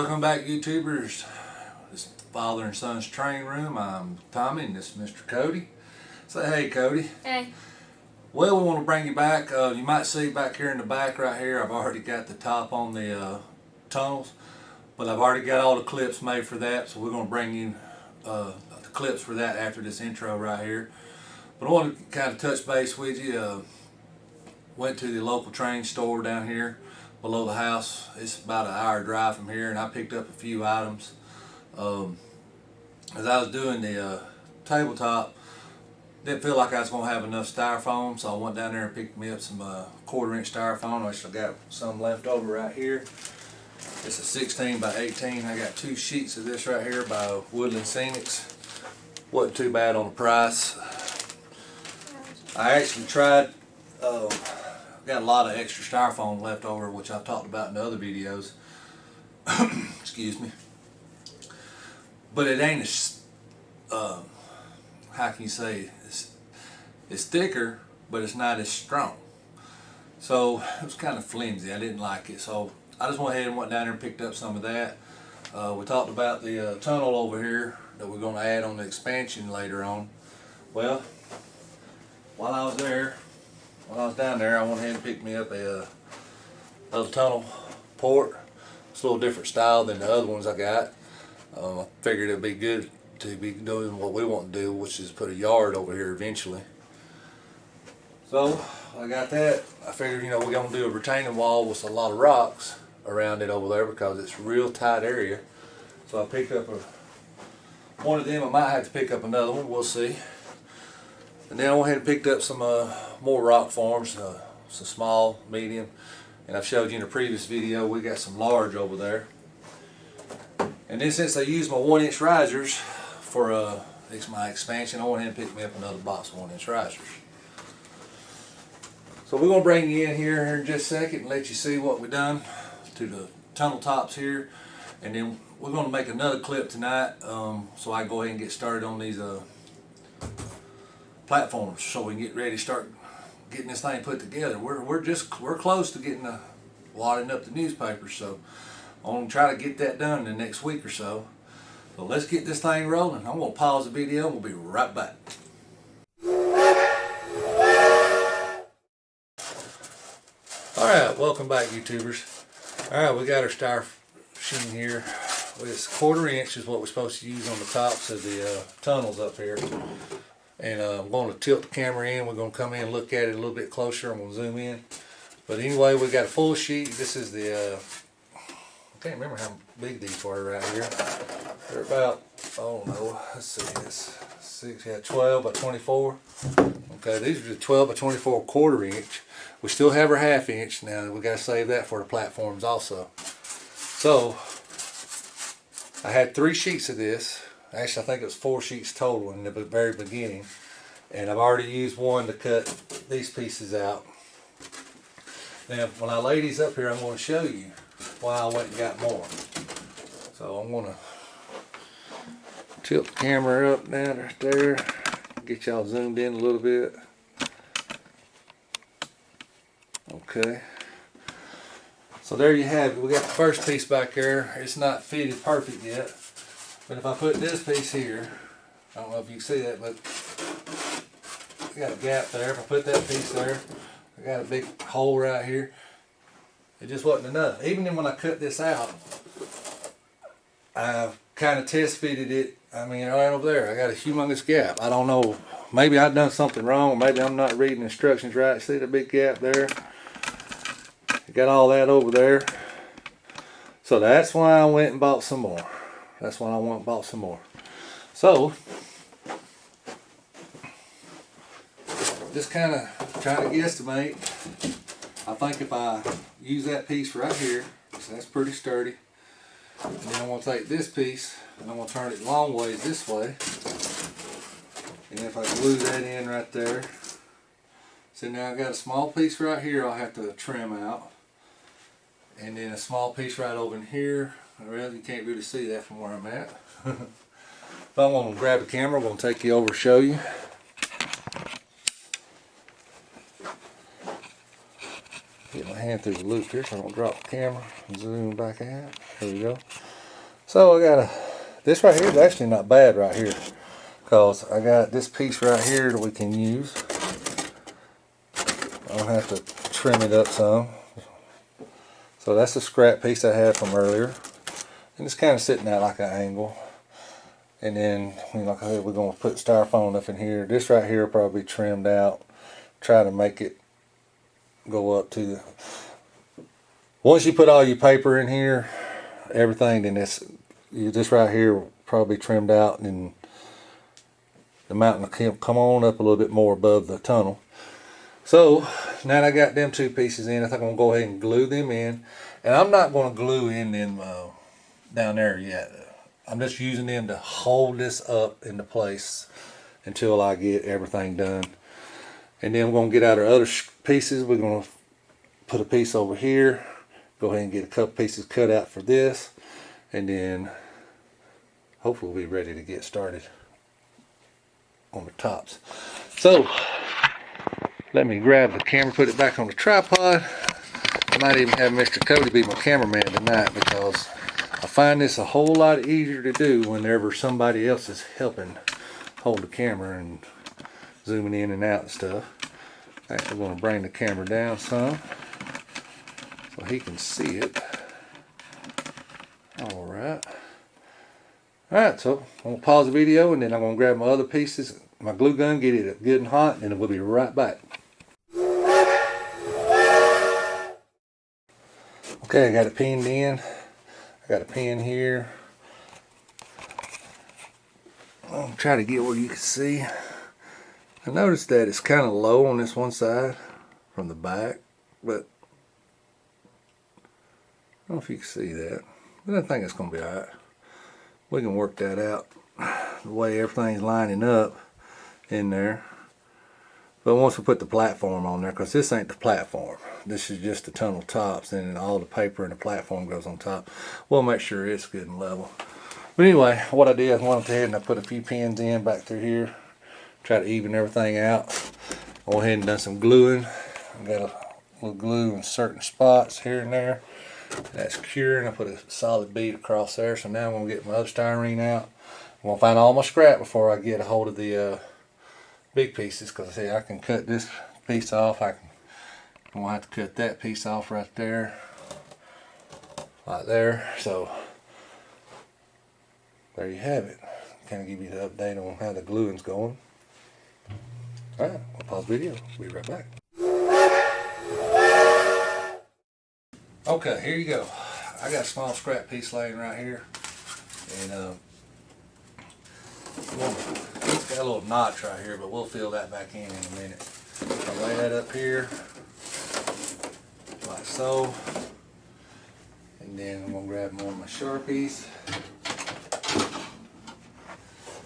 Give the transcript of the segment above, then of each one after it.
Welcome back, YouTubers. This is Father and Son's Train Room. I'm Tommy and this is Mr. Cody. Say hey, Cody. Hey. Well, we want to bring you back. You might see back here in the back right here, I've already got the top on the tunnels, but I've already got all the clips made for that, so we're going to bring you the clips for that after this intro right here. But I want to kind of touch base with you. Went to the local train store down here below the house. It's about an hour drive from here, and I picked up a few items. As I was doing the tabletop, didn't feel like I was going to have enough styrofoam, so I went down there and picked me up some 1/4 inch styrofoam, which I got some left over right here. It's a 16 by 18. I got 2 sheets of this right here by Woodland Scenics. Wasn't too bad on the price. I actually tried, got a lot of extra styrofoam left over, which I've talked about in other videos. Excuse me. But it ain't as, how can you say, it's thicker, but it's not as strong. So it was kind of flimsy. I didn't like it. So I just went ahead and went down there and picked up some of that. We talked about the tunnel over here that we're going to add on the expansion later on. Well, while I was down there, I went ahead and picked me up a tunnel port. It's a little different style than the other ones I got. I figured it'd be good to be doing what we want to do, which is put a yard over here eventually. So I got that. I figured, we're going to do a retaining wall with a lot of rocks around it over there because it's a real tight area. So I picked up one of them. I might have to pick up another one. We'll see. And then I went ahead and picked up some more rock forms, some small, medium, and I've showed you in a previous video we got some large over there. And then since I used my 1-inch risers for my expansion, I went ahead and picked me up another box of 1-inch risers. So we're going to bring you in here in just a second and let you see what we've done to the tunnel tops here, and then we're going to make another clip tonight, so I can go ahead and get started on these platforms so we can get ready to start getting this thing put together. We're close to getting wadding up the newspapers, so I'm going to try to get that done in the next week or so. So let's get this thing rolling. I'm going to pause the video and we'll be right back. Alright, welcome back, YouTubers. Alright, we got our star machine here. It's 1/4 inch is what we're supposed to use on the tops of the tunnels up here. And I'm going to tilt the camera in. We're going to come in and look at it a little bit closer. I'm going to zoom in. But anyway, we got a full sheet. This is the, I can't remember how big these were right here. They're about, I don't know, let's see, this 12 by 24. Okay, these are the 12 by 24 1/4 inch. We still have our 1/2 inch. Now we got to save that for the platforms also. So I had 3 sheets of this. Actually, I think it was 4 sheets total in the very beginning, and I've already used one to cut these pieces out. Now, when I lay these up here, I'm going to show you why I went and got more. So I'm going to tilt the camera up down right there, get y'all zoomed in a little bit. Okay. So there you have it. We got the first piece back there. It's not fitted perfect yet. But if I put this piece here, I don't know if you can see that, but I got a gap there. If I put that piece there, I got a big hole right here. It just wasn't enough. Even when I cut this out, I've kind of test fitted it. I mean, right over there, I got a humongous gap. I don't know. Maybe I've done something wrong. Maybe I'm not reading instructions right. See the big gap there? Got all that over there. So that's why I went and bought some more. That's why I went and bought some more. So, just kind of trying to guesstimate. I think if I use that piece right here, so that's pretty sturdy. And then I'm going to take this piece and I'm going to turn it long ways this way. And if I glue that in right there. So now I've got a small piece right here I'll have to trim out. And then a small piece right over in here. Well, you can't really see that from where I'm at. But I'm going to grab the camera. I'm going to take you over and show you. Get my hand through the loop here so I don't drop the camera and zoom back out. There we go. So I got this right here is actually not bad right here, because I got this piece right here that we can use. I'll have to trim it up some. So that's the scrap piece I had from earlier, and it's kind of sitting at like an angle. And then, like I said, we're going to put styrofoam up in here. This right here will probably be trimmed out. Try to make it go up to the... Once you put all your paper in here, everything, then this right here will probably be trimmed out, and the mountain will come on up a little bit more above the tunnel. So now that I got them two pieces in, I think I'm going to go ahead and glue them in. And I'm not going to glue in them down there yet. I'm just using them to hold this up into place until I get everything done. And then we're going to get out our other pieces. We're going to put a piece over here. Go ahead and get a couple pieces cut out for this. And then hopefully we'll be ready to get started on the tops. So let me grab the camera, put it back on the tripod. I might even have Mr. Cody be my cameraman tonight, because I find this a whole lot easier to do whenever somebody else is helping hold the camera and zooming in and out and stuff. Actually, I'm going to bring the camera down some so he can see it. Alright. Alright, so I'm going to pause the video, and then I'm going to grab my other pieces, my glue gun, get it good and hot, and we'll be right back. Okay, I got it pinned in. I got a pin here. I'll try to get where you can see. I noticed that it's kind of low on this one side from the back, but I don't know if you can see that. But I think it's going to be alright. We can work that out the way everything's lining up in there. But once we put the platform on there, because this ain't the platform, this is just the tunnel tops, and all the paper and the platform goes on top. We'll make sure it's good and level. But anyway, what I did, I went ahead and I put a few pins in back through here, try to even everything out. I went ahead and done some gluing. I got a little glue in certain spots here and there. That's curing. I put a solid bead across there. So now I'm going to get my other styrene out. I'm going to find all my scrap before I get a hold of the big pieces, because I say I can cut this piece off. I'm going to have to cut that piece off right there, like there. So there you have it. Kind of give you the update on how the gluing's going. Alright, I'll pause the video. We'll be right back. Okay, here you go. I got a small scrap piece laying right here, and it's got a little notch right here, but we'll fill that back in a minute. I'll lay that up here like so, and then I'm going to grab more of my Sharpies.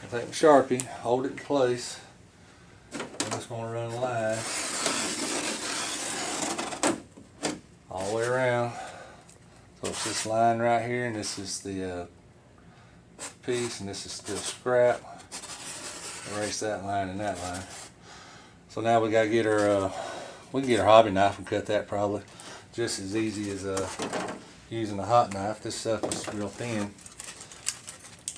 I take my Sharpie, hold it in place. I'm just going to run a line all the way around. So it's this line right here, and this is the piece, and this is still scrap. Erase that line and that line. So now we gotta get our we can get our hobby knife and cut that probably just as easy as using a hot knife. This stuff is real thin.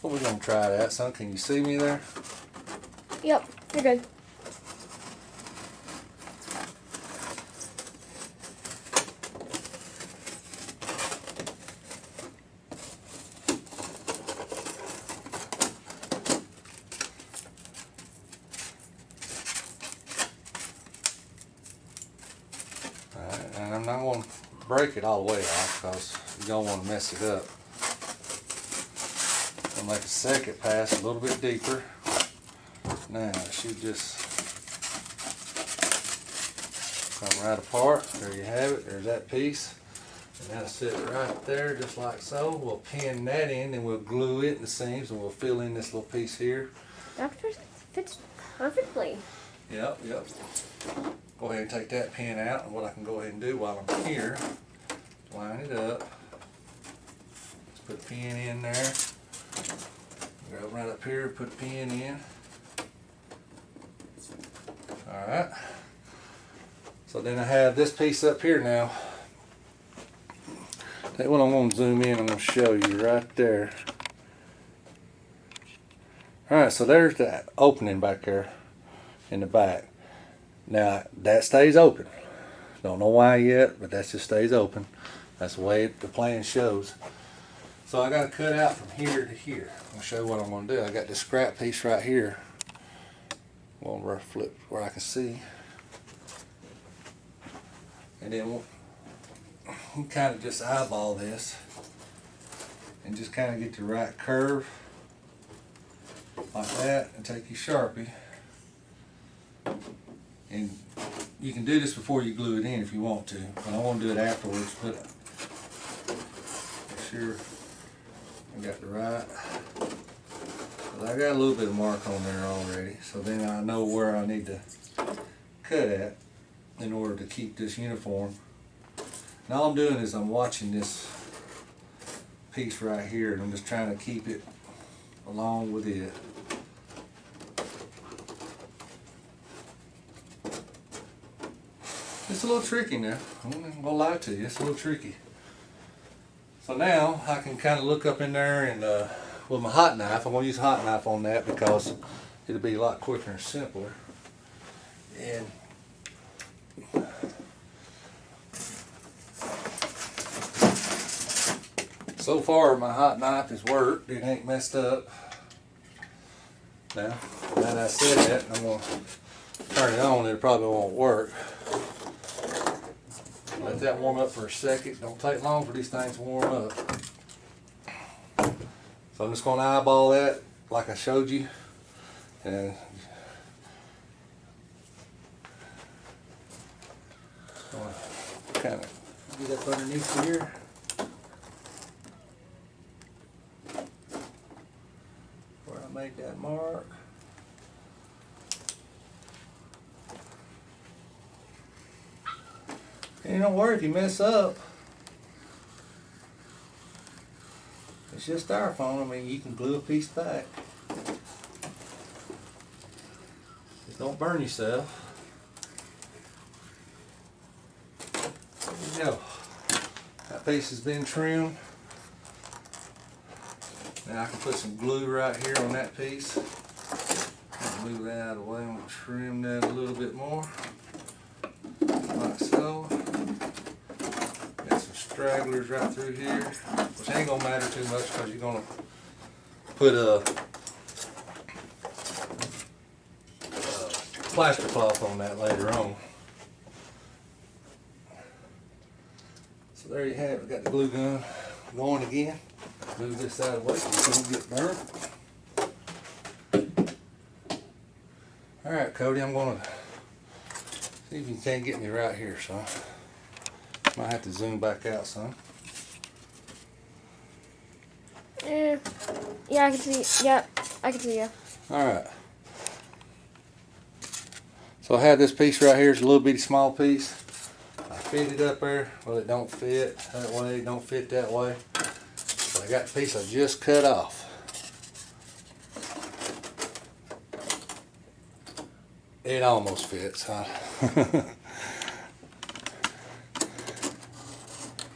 But we're gonna try that. Son, can you see me there? Yep, you're good. And I'm not going to break it all the way off, because you don't want to mess it up. I'll make a second pass a little bit deeper. Now it should just come right apart. There you have it. There's that piece. And that'll sit right there just like so. We'll pin that in, and we'll glue it in the seams, and we'll fill in this little piece here. That fits perfectly. Yep. Go ahead and take that pin out, and what I can go ahead and do while I'm here, line it up. Just put a pin in there. Grab right up here, put a pin in. Alright. So then I have this piece up here now. That's what I'm going to zoom in. I'm going to show you right there. Alright, so there's the opening back there in the back. Now that stays open. Don't know why yet, but that just stays open. That's the way the plan shows. So I got to cut out from here to here. I'll show you what I'm going to do. I got this scrap piece right here. I'm going to flip where I can see. And then we'll kind of just eyeball this and just kind of get the right curve like that, and take your Sharpie, and you can do this before you glue it in if you want to, but I want to do it afterwards. But make sure I got the right, but I got a little bit of mark on there already, so then I know where I need to cut at in order to keep this uniform. And all I'm doing is I'm watching this piece right here, and I'm just trying to keep it along with it. It's a little tricky now. I'm not gonna lie to you, it's a little tricky. So now I can kind of look up in there and with my hot knife, I'm gonna use a hot knife on that because it'll be a lot quicker and simpler. And so far my hot knife has worked. It ain't messed up. Now that I said that, I'm gonna turn it on. It probably won't work. Let that warm up for a second. Don't take long for these things to warm up. So I'm just going to eyeball that like I showed you. And kind of get up underneath here. Where I made that mark. And don't worry if you mess up. It's just styrofoam. I mean, you can glue a piece back. Just don't burn yourself. There you go. That piece has been trimmed. Now I can put some glue right here on that piece. Move that out of the way and we'll trim that a little bit more. Like so. Got some stragglers right through here, which ain't gonna matter too much because you're gonna put a plaster cloth on that later on. So there you have it. Got the glue gun going again. Move this out of the way so it don't get burnt. Alright, Cody, I'm gonna see if you can't get me right here, son. Might have to zoom back out some. Yeah, I can see. Yep, I can see you. Alright. So I have this piece right here. It's a little bitty small piece. I fit it up there. Well, it don't fit that way. It don't fit that way. But I got the piece I just cut off. It almost fits, huh?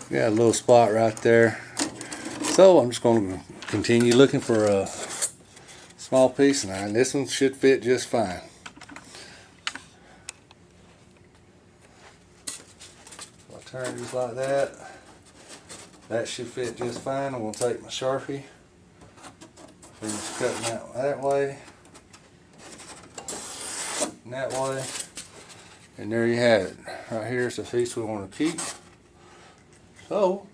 Got a little spot right there. So I'm just going to continue looking for a small piece, and this one should fit just fine. So I turn just like that. That should fit just fine. I'm going to take my Sharpie, finish cutting that way, and that way, and there you have it. Right here is the piece we want to keep. So,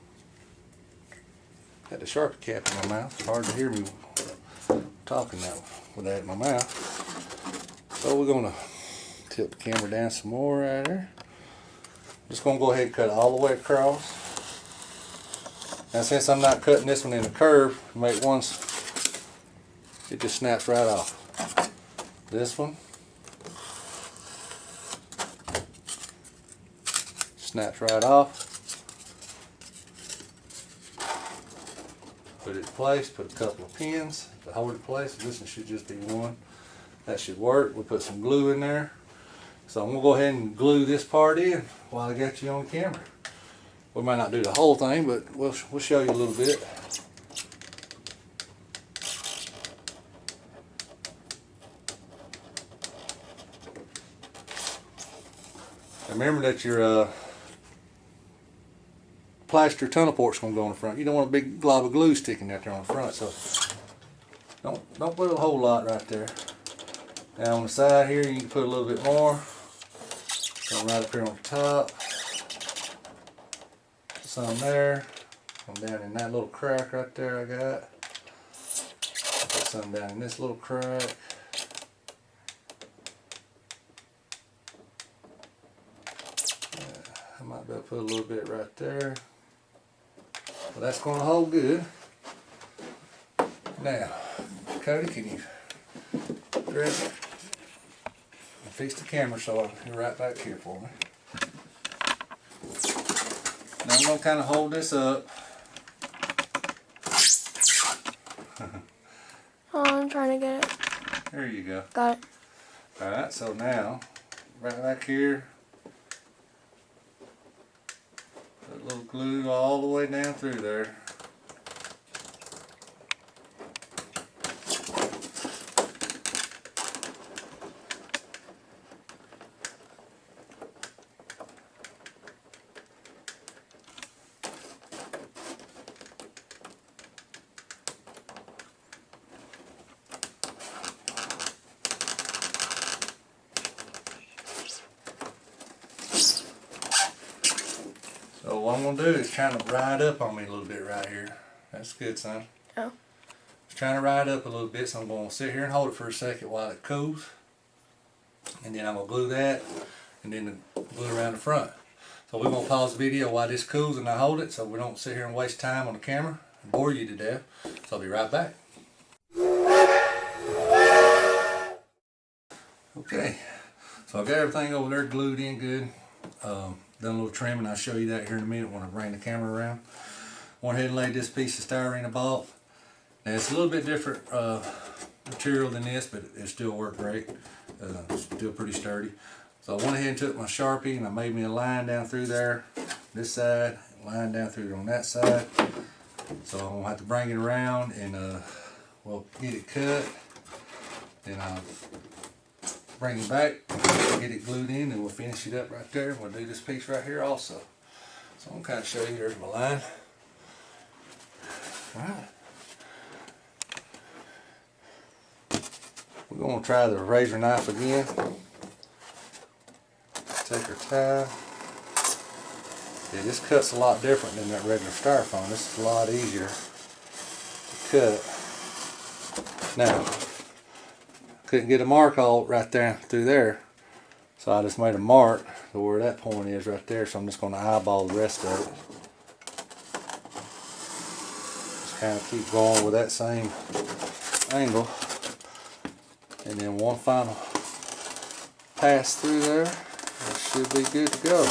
got the Sharpie cap in my mouth. It's hard to hear me talking now with that in my mouth. So we're gonna tilt the camera down some more right there. Just gonna go ahead and cut it all the way across. Now since I'm not cutting this one in a curve, make once, it just snaps right off. This one snaps right off. Put it in place, put a couple of pins to hold it in place. This one should just be one. That should work. We'll put some glue in there. So I'm going to go ahead and glue this part in while I got you on camera. We might not do the whole thing, but we'll show you a little bit. remember that your plaster tunnel port's gonna go on the front. You don't want a big glob of glue sticking out there on the front, so don't put a whole lot right there. Now on the side here, you can put a little bit more. Come right up here on the top. Some there. Come down in that little crack right there I got. Put some down in this little crack. I might be able to put a little bit right there. Well, that's going to hold good. Now, Cody, can you grab it and fix the camera so you're right back here for me. Now I'm going to kind of hold this up. Oh, I'm trying to get it. There you go. Got it. Alright, so now, right back here, put a little glue all the way down through there. So what I'm going to do is trying to ride up on me a little bit right here. That's good, son. Oh. Just trying to ride up a little bit, so I'm going to sit here and hold it for a second while it cools. And then I'm going to glue that, and then glue around the front. So we're going to pause the video while this cools and I hold it, so we don't sit here and waste time on the camera and bore you to death. So I'll be right back. Okay, so I got everything over there glued in good. Done a little trimming. I'll show you that here in a minute when I bring the camera around. Went ahead and laid this piece of styrene I bought. Now it's a little bit different material than this, but it still worked great. Still pretty sturdy. So I went ahead and took my Sharpie and I made me a line down through there, this side, line down through on that side. So I'm gonna have to bring it around and well, get it cut. Then I'll bring it back, get it glued in, and we'll finish it up right there. We'll do this piece right here also. So I'm gonna kind of show you. There's my line. All right. We're gonna try the razor knife again. Take our time. Yeah, this cuts a lot different than that regular styrofoam. This is a lot easier to cut. Now, couldn't get a mark all right there through there, so I just made a mark to where that point is right there. So I'm just going to eyeball the rest of it. Just kind of keep going with that same angle, and then one final pass through there. That should be good to go.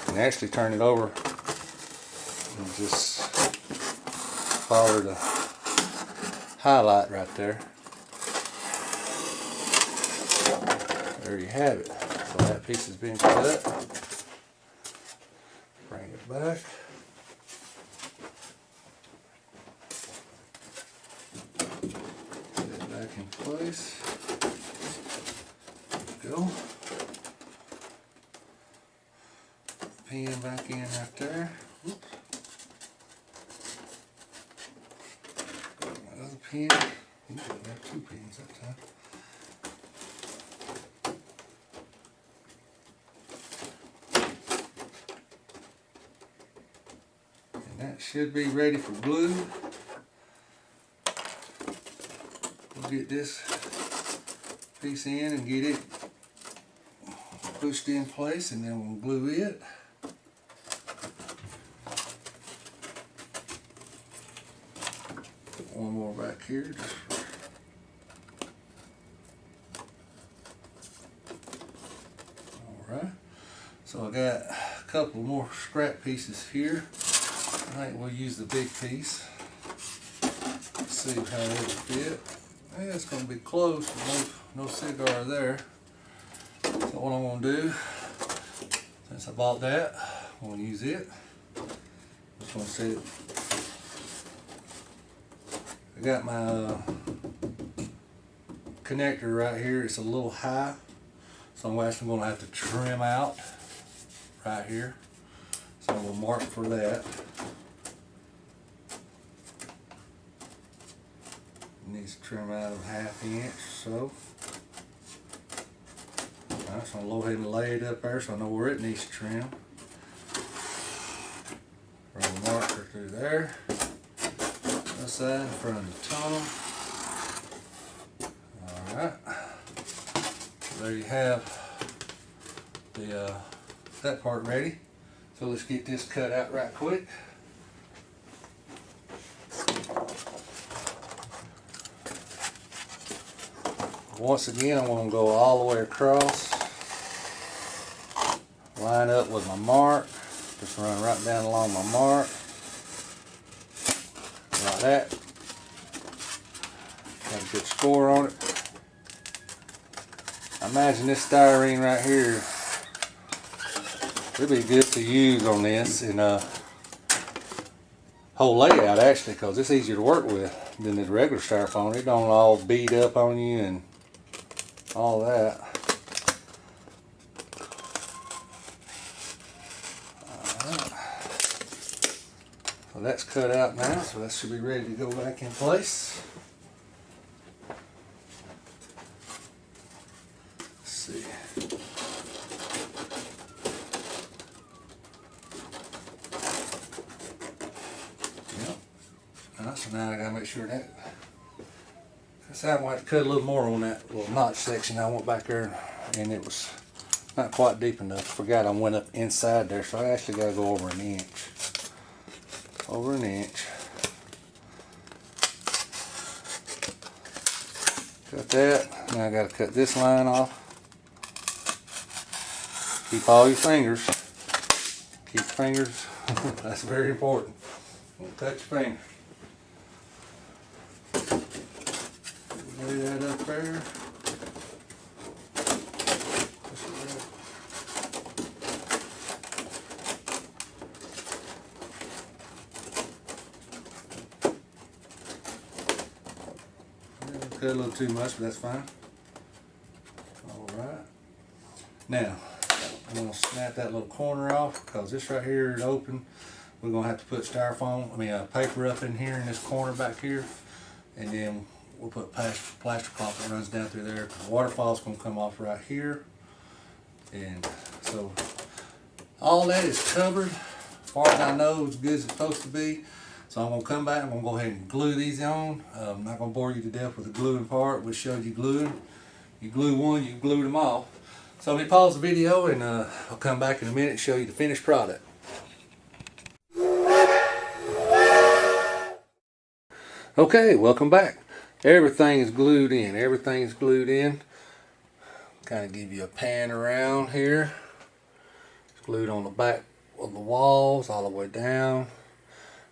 And actually turn it over and just follow the highlight right there. There you have it. So that piece has been cut. Bring it back. Set it back in place. There we go. Pin back in right there. Oops. Another pin. I got two pins that time. And that should be ready for glue. We'll get this piece in and get it pushed in place, and then we'll glue it. Put one more back here. Alright, so I got a couple more scrap pieces here. I think we'll use the big piece. Let's see how it'll fit. Yeah, it's going to be close, but no cigar there. So what I'm going to do, since I bought that, I'm going to use it. Just going to set it. I got my connector right here, it's a little high, so I'm actually going to have to trim out right here. So we'll mark for that. Needs to trim out a 1/2 inch or so. I'm just going to go ahead and lay it up there so I know where it needs to trim. Run the marker through there. This side in front of the tunnel. Alright. So there you have the that part ready. So let's get this cut out right quick. Once again, I'm going to go all the way across, line up with my mark, just run right down along my mark, like that. Got a good score on it. I imagine this styrene right here would be good to use on this and whole layout actually, because it's easier to work with than this regular styrofoam. It don't all beat up on you and all that. Alright. So that's cut out now, so that should be ready to go back in place. Let's see. Yep. Alright, so now I gotta make sure that I might have to cut a little more on that little notch section. I went back there and it was not quite deep enough. Forgot I went up inside there, so I actually got to go over 1 inch. Over 1 inch. Cut that. Now I got to cut this line off. Keep all your fingers. Keep your fingers. That's very important. Don't touch your fingers. Lay that up there. Cut a little too much, but that's fine. Alright. Now, I'm going to snap that little corner off because this right here is open. We're going to have to put paper up in here in this corner back here. And then we'll put plaster cloth that runs down through there. The waterfall's going to come off right here. And so all that is covered. As far as I know, it's good as it's supposed to be. So I'm going to come back, I'm going to go ahead and glue these on. I'm not going to bore you to death with the gluing part. We showed you gluing. You glue one, you glue them all. So let me pause the video and I'll come back in a minute and show you the finished product. Okay, welcome back. Everything is glued in. Everything is glued in. Kind of give you a pan around here. It's glued on the back of the walls all the way down.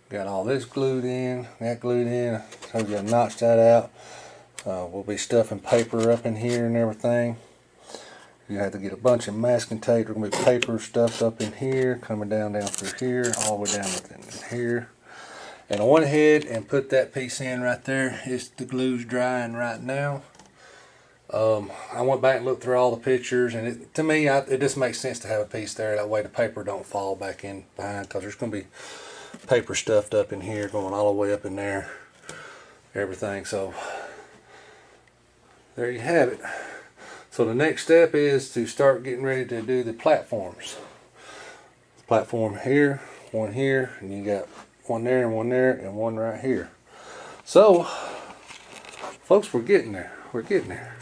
Got all this glued in, that glued in. I told you I notched that out. We'll be stuffing paper up in here and everything. You have to get a bunch of masking tape. There's going to be paper stuffed up in here, coming down through here, all the way down within here. And I went ahead and put that piece in right there. The glue's drying right now. I went back and looked through all the pictures, and to me, it just makes sense to have a piece there. That way the paper don't fall back in behind, because there's going to be paper stuffed up in here, going all the way up in there, everything. So there you have it. So the next step is to start getting ready to do the platforms. Platform here, one here, and you got one there and one there and one right here. So folks, we're getting there. We're getting there.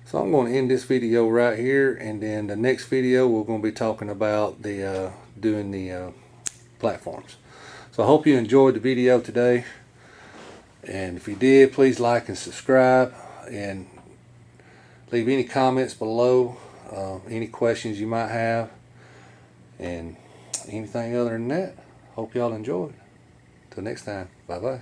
So I'm going to end this video right here, and then the next video we're going to be talking about the doing the platforms. So I hope you enjoyed the video today, and if you did, please like and subscribe, and leave any comments below, any questions you might have, and anything other than that. Hope y'all enjoyed. Till next time, bye bye.